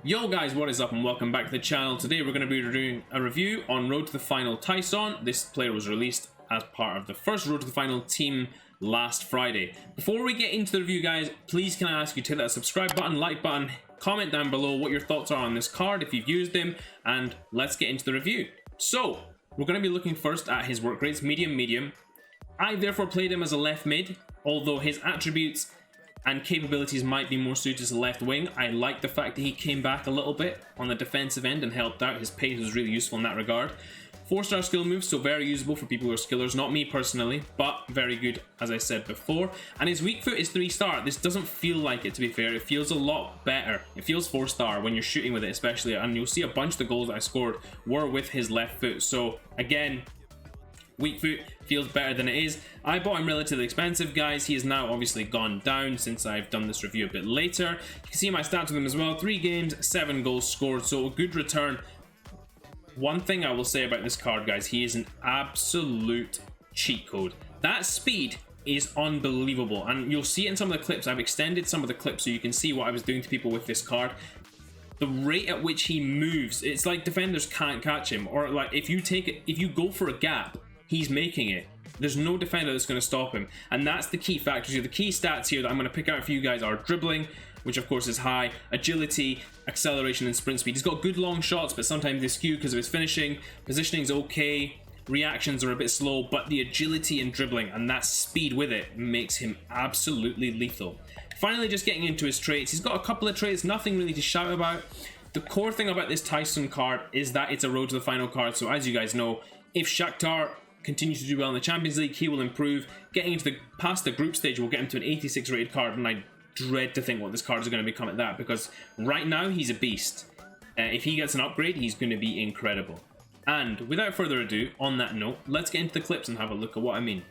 Yo guys, what is up and welcome back to the channel. Today we're going to be doing a review on Road to the Final Taison. This player was released as part of the first Road to the Final team last Friday. Before we get into the review guys, please can I ask you to hit that subscribe button, like button, comment down below what your thoughts are on this card if you've used him, and let's get into the review. So, we're going to be looking first at his work rates, medium. I therefore played him as a left mid, although his attributes and capabilities might be more suited to left wing. I like the fact that he came back a little bit on the defensive end and helped out. His pace was really useful in that regard. 4-star skill moves, so very usable for people who are skillers. Not me personally, but very good as I said before. And his weak foot is 3-star. This doesn't feel like it, to be fair. It feels a lot better. It feels 4-star when you're shooting with it especially. And you'll see a bunch of the goals that I scored were with his left foot. So again, weak foot feels better than it is. I bought him relatively expensive guys. He has now obviously gone down since I've done this review a bit later. You can see my stats with him as well. 3 games, 7 goals scored, so a good return. One thing I will say about this card guys, he is an absolute cheat code. That speed is unbelievable, and you'll see it in some of the clips. I've extended some of the clips so you can see what I was doing to people with this card. The rate at which he moves, it's like defenders can't catch him, or like if you go for a gap, he's making it. There's no defender that's going to stop him, and that's the key factors here. The key stats here that I'm going to pick out for you guys are dribbling, which of course is high, agility, acceleration, and sprint speed. He's got good long shots, but sometimes they skew because of his finishing. Positioning's okay, reactions are a bit slow, but the agility and dribbling and that speed with it makes him absolutely lethal. Finally, just getting into his traits, he's got a couple of traits, nothing really to shout about. The core thing about this Taison card is that it's a Road to the Final card, so as you guys know, if Shakhtar continues to do well in the Champions League, he will improve. Getting into past the group stage will get him to an 86 rated card, and I dread to think what this card is going to become at that, because right now he's a beast. If he gets an upgrade, he's going to be incredible. And without further ado, on that note, let's get into the clips and have a look at what I mean.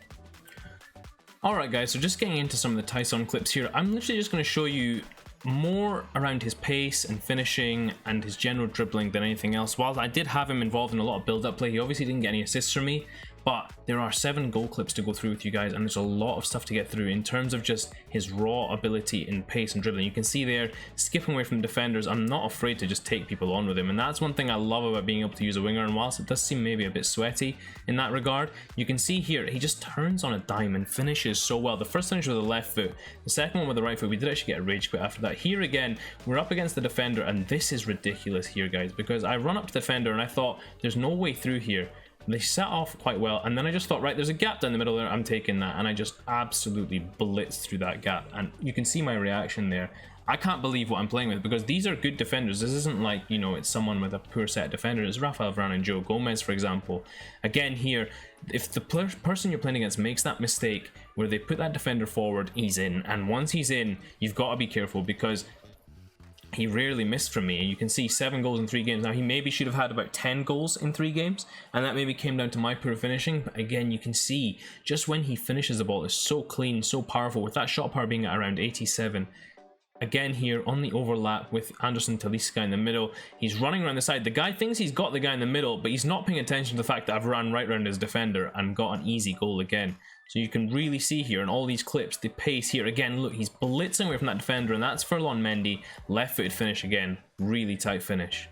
Alright guys, so just getting into some of the Taison clips here, I'm literally just going to show you more around his pace and finishing and his general dribbling than anything else. While I did have him involved in a lot of build-up play, he obviously didn't get any assists from me, but there are 7 goal clips to go through with you guys, and there's a lot of stuff to get through in terms of just his raw ability in pace and dribbling. You can see there, skipping away from defenders, I'm not afraid to just take people on with him, and that's one thing I love about being able to use a winger. And whilst it does seem maybe a bit sweaty in that regard, you can see here, he just turns on a dime and finishes so well. The first finish with the left foot, the second one with the right foot, we did actually get a rage quit after that. Here again, we're up against the defender, and this is ridiculous here guys, because I run up to the defender and I thought, there's no way through here. They set off quite well, and then I just thought, right, there's a gap down the middle there, I'm taking that, and I just absolutely blitzed through that gap, and you can see my reaction there. I can't believe what I'm playing with, because these are good defenders. This isn't like, you know, it's someone with a poor set of defenders. It's Rafael Varane and Joe Gomez, for example. Again here, if the person you're playing against makes that mistake where they put that defender forward, he's in, and once he's in, you've got to be careful, because he rarely missed from me. And you can see 7 goals in 3 games. Now he maybe should have had about 10 goals in 3 games, and that maybe came down to my poor finishing. But again, you can see just when he finishes the ball, it's so clean, so powerful, with that shot power being at around 87. Again here on the overlap with Anderson Talisca in the middle, he's running around the side. The guy thinks he's got the guy in the middle, but he's not paying attention to the fact that I've run right around his defender and got an easy goal again. So you can really see here in all these clips the pace here. Again, look, he's blitzing away from that defender, and that's Ferland Mendy. Left-footed finish again, really tight finish.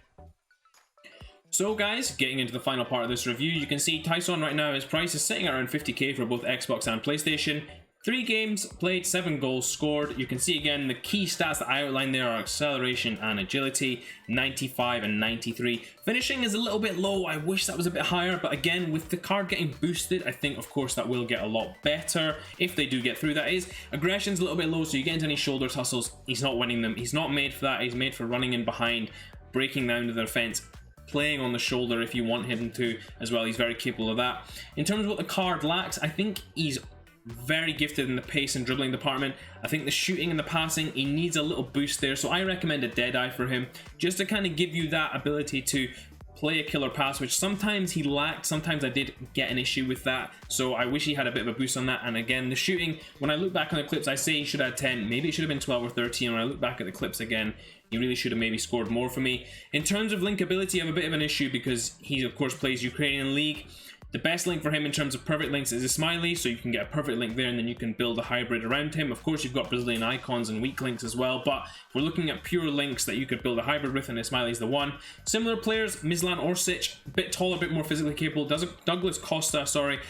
So guys, getting into the final part of this review, you can see Taison right now, his price is sitting around 50k for both Xbox and PlayStation. 3 games played, 7 goals scored. You can see again the key stats that I outlined there are acceleration and agility, 95 and 93. Finishing is a little bit low. I wish that was a bit higher, but again, with the card getting boosted, I think of course that will get a lot better if they do get through. That is, aggression's a little bit low, so you get into any shoulder tussles, he's not winning them. He's not made for that. He's made for running in behind, breaking down to the defense, playing on the shoulder if you want him to as well. He's very capable of that. In terms of what the card lacks, I think he's very gifted in the pace and dribbling department. I think the shooting and the passing, he needs a little boost there, so I recommend a Deadeye for him, just to kind of give you that ability to play a killer pass, which sometimes he lacked. Sometimes I did get an issue with that, so I wish he had a bit of a boost on that. And again, the shooting, when I look back on the clips, I say he should have 10, maybe it should have been 12 or 13. When I look back at the clips again, he really should have maybe scored more for me. In terms of linkability, I have a bit of an issue because he of course plays Ukrainian League. The best link for him in terms of perfect links is a smiley, so you can get a perfect link there and then you can build a hybrid around him. Of course, you've got Brazilian icons and weak links as well, but if we're looking at pure links that you could build a hybrid with, and a smiley is the one. Similar players, Mislan Orsic, a bit taller, a bit more physically capable. Douglas Costa, sorry,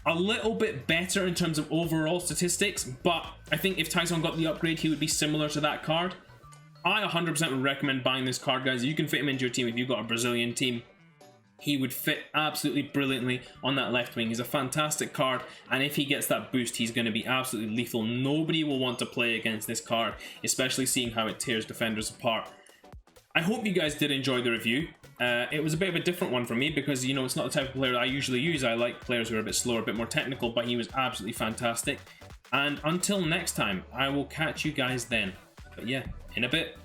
a little bit better in terms of overall statistics, but I think if Taison got the upgrade, he would be similar to that card. I 100% would recommend buying this card, guys. You can fit him into your team if you've got a Brazilian team. He would fit absolutely brilliantly on that left wing. He's a fantastic card, and if he gets that boost, he's going to be absolutely lethal. Nobody will want to play against this card, especially seeing how it tears defenders apart. I hope you guys did enjoy the review. It was a bit of a different one for me because, you know, it's not the type of player I usually use. I like players who are a bit slower, a bit more technical, but he was absolutely fantastic. And until next time, I will catch you guys then. But yeah, in a bit.